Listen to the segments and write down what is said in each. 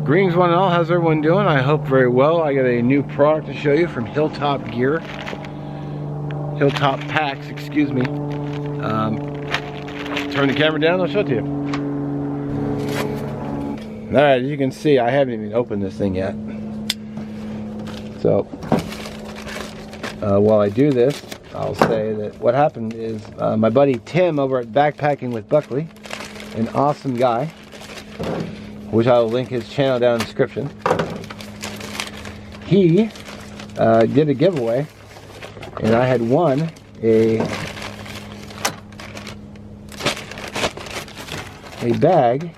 Greetings one and all, how's everyone doing? I hope very well. I got a new product to show you from Hilltop Gear. Hilltop Packs, excuse me. Turn the camera down, I'll show it to you. Alright, as you can see, I haven't even opened this thing yet. So, while I do this, I'll say that what happened is my buddy Tim over at Backpacking with Buckley, an awesome guy, which I'll link his channel down in the description. He did a giveaway, and I had won a bag,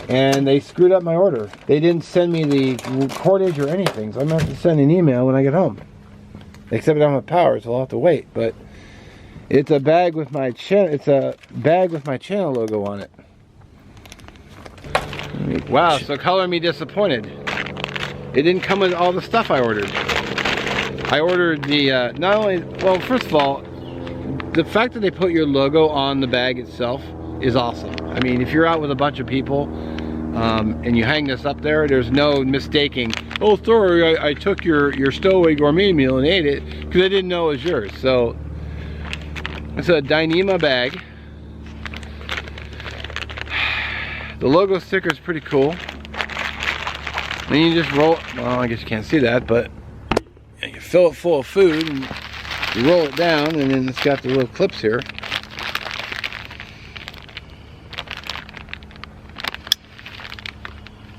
and they screwed up my order. They didn't send me the cordage or anything, so I'm gonna have to send an email when I get home. Except I don't have power, so I'll have to wait. But it's a bag with my channel logo on it. Wow, so color me disappointed. It didn't come with all the stuff I ordered. I ordered the not only, well, first of all, the fact that they put your logo on the bag itself is awesome. I mean, if you're out with a bunch of people and you hang this up there, there's no mistaking, oh sorry, I took your Stowaway Gourmet meal and ate it, because I didn't know it was yours. So it's a Dyneema bag. The logo sticker is pretty cool. Then you just roll, well, I guess you can't see that, but you fill it full of food and you roll it down, and then it's got the little clips here.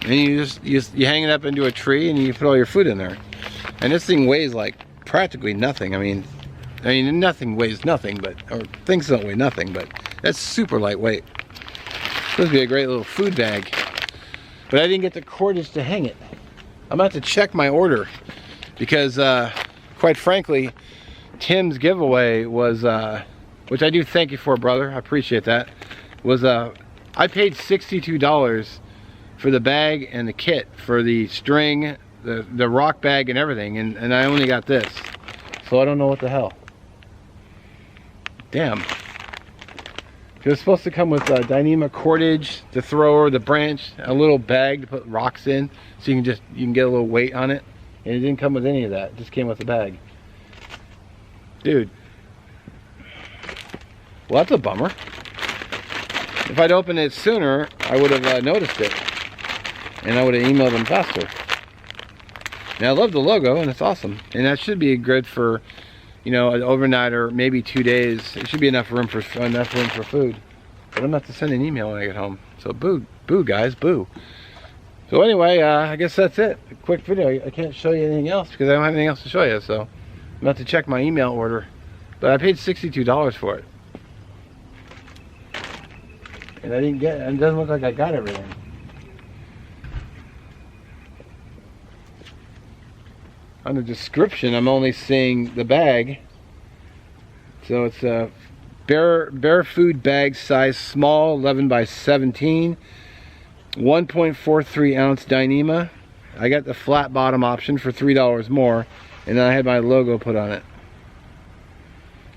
And you hang it up into a tree and you put all your food in there. And this thing weighs like practically nothing. I mean nothing weighs nothing, but, or things don't weigh nothing, but that's super lightweight. Supposed to be a great little food bag, but I didn't get the cordage to hang it. I'm about to check my order because, quite frankly, Tim's giveaway was, which I do thank you for, brother. I appreciate that. Was I paid $62 for the bag and the kit, for the string, the rock bag, and everything, and I only got this, so I don't know what the hell. Damn. It was supposed to come with Dyneema cordage, the thrower, the branch, a little bag to put rocks in, so you can get a little weight on it. And it didn't come with any of that. It just came with the bag. Dude. Well, that's a bummer. If I'd opened it sooner, I would have noticed it, and I would have emailed them faster. And I love the logo, and it's awesome. And that should be good for, you know, an overnight or maybe 2 days. It should be enough room for food. But I'm gonna have to send an email when I get home. So boo guys, boo. So anyway, I guess that's it. A quick video. I can't show you anything else because I don't have anything else to show you. So I'm gonna have to check my email order. But I paid $62 for it, and I didn't get. And it doesn't look like I got everything. On the description, I'm only seeing the bag. So it's a bear food bag, size small, 11 by 17, 1.43 ounce Dyneema. I got the flat bottom option for $3 more, and then I had my logo put on it.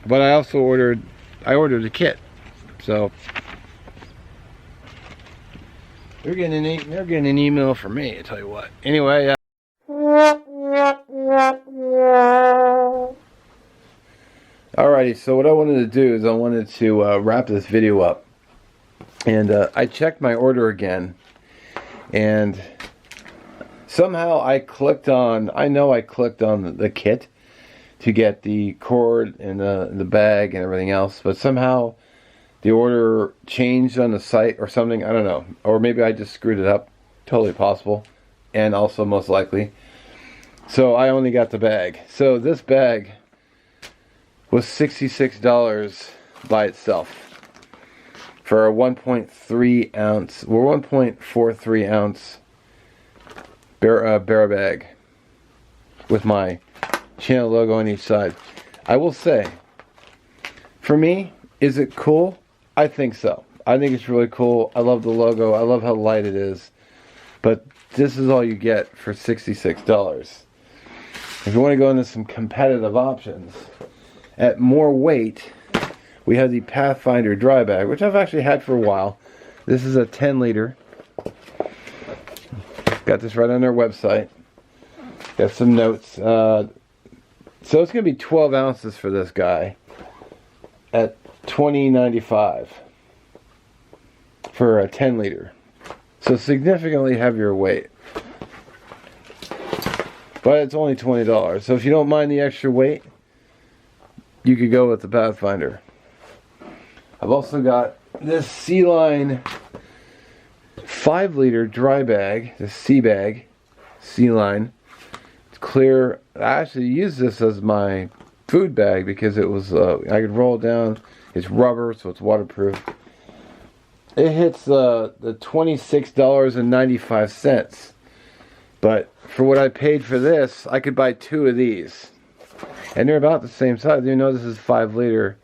But I also ordered a kit. So they're getting an email from me, I tell you what. Anyway, alrighty, so what I wanted to do is I wanted to wrap this video up, and I checked my order again, and somehow I clicked on the kit to get the cord and the bag and everything else, but somehow the order changed on the site or something. I don't know, or maybe I just screwed it up. Totally possible, and also most likely. So I only got the bag. So this bag was $66 by itself for a 1.3 ounce or 1.43 ounce bear bag with my channel logo on each side. I will say, for me, is it cool? I think so. I think it's really cool. I love the logo. I love how light it is. But this is all you get for $66. If you want to go into some competitive options, at more weight, we have the Pathfinder dry bag, which I've actually had for a while. This is a 10 liter. Got this right on their website. Got some notes. So it's going to be 12 ounces for this guy at $20.95 for a 10 liter. So significantly heavier weight. But it's only $20. So if you don't mind the extra weight, you could go with the Pathfinder. I've also got this Sea-Line 5 liter dry bag, the sea bag, Sea-Line. It's clear. I actually use this as my food bag because it was, I could roll it down. It's rubber, so it's waterproof. It hits the $26.95. But for what I paid for this, I could buy 2 of these. And they're about the same size. You know, this is 5 liter.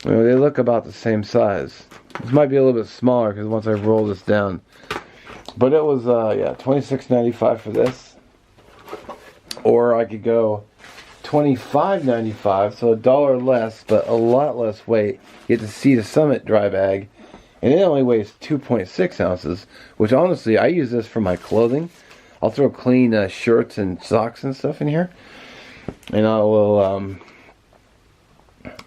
You know, they look about the same size. This might be a little bit smaller because once I roll this down. But it was, yeah, $26.95 for this. Or I could go $25.95, so $1 less, but a lot less weight. You get to see the Summit dry bag. And it only weighs 2.6 ounces, which honestly, I use this for my clothing. I'll throw clean shirts and socks and stuff in here. And I will,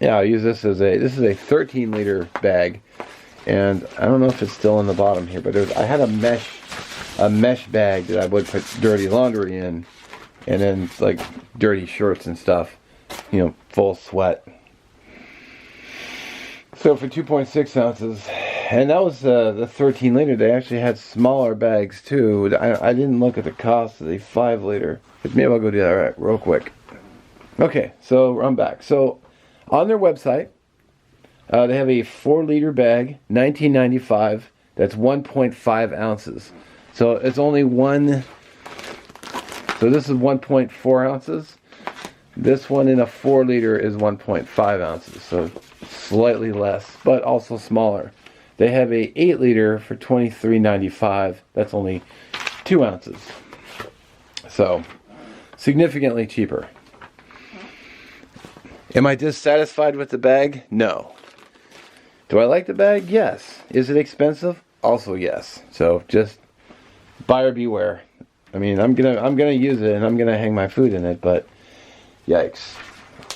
yeah, I'll use this as this is a 13 liter bag. And I don't know if it's still in the bottom here, but I had a mesh bag that I would put dirty laundry in. And then like dirty shirts and stuff, you know, full sweat. So for 2.6 ounces, and that was the 13 liter. They actually had smaller bags too. I didn't look at the cost of the 5 liter. But maybe I'll go do that real quick. Okay, so I'm back. So on their website, they have a 4 liter bag, $19.95. That's 1.5 ounces. So it's only one. So this is 1.4 ounces. This one in a 4 liter is 1.5 ounces. So slightly less, but also smaller. They have a 8 liter for $23.95. That's only 2 ounces. So significantly cheaper. Am I dissatisfied with the bag? No. Do I like the bag? Yes. Is it expensive? Also yes. So just buyer beware. I mean, I'm gonna use it and I'm gonna hang my food in it, but yikes.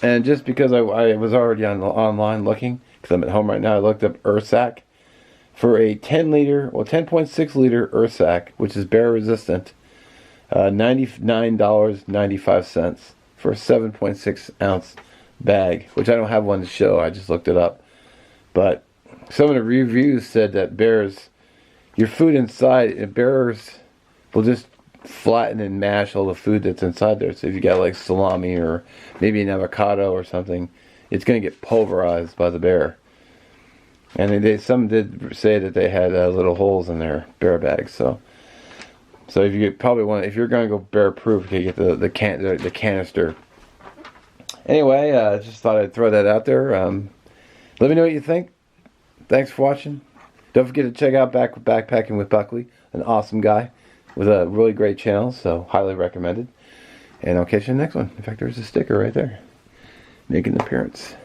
And just because I was already online looking, because I'm at home right now, I looked up Ursac for a 10 liter, well 10.6 liter Ursac, which is bear resistant, $99.95 for a 7.6 ounce bag, which I don't have one to show. I just looked it up. But some of the reviews said that your food inside, bears will just flatten and mash all the food that's inside there. So if you got like salami or maybe an avocado or something, it's going to get pulverized by the bear. And some did say that they had little holes in their bear bags. So if you if you're going to go bear proof, you get the canister. Anyway, I just thought I'd throw that out there. Let me know what you think. Thanks for watching. Don't forget to check out Backpacking with Buckley, an awesome guy with a really great channel, so highly recommended. And I'll catch you in the next one. In fact, there's a sticker right there. Make an appearance.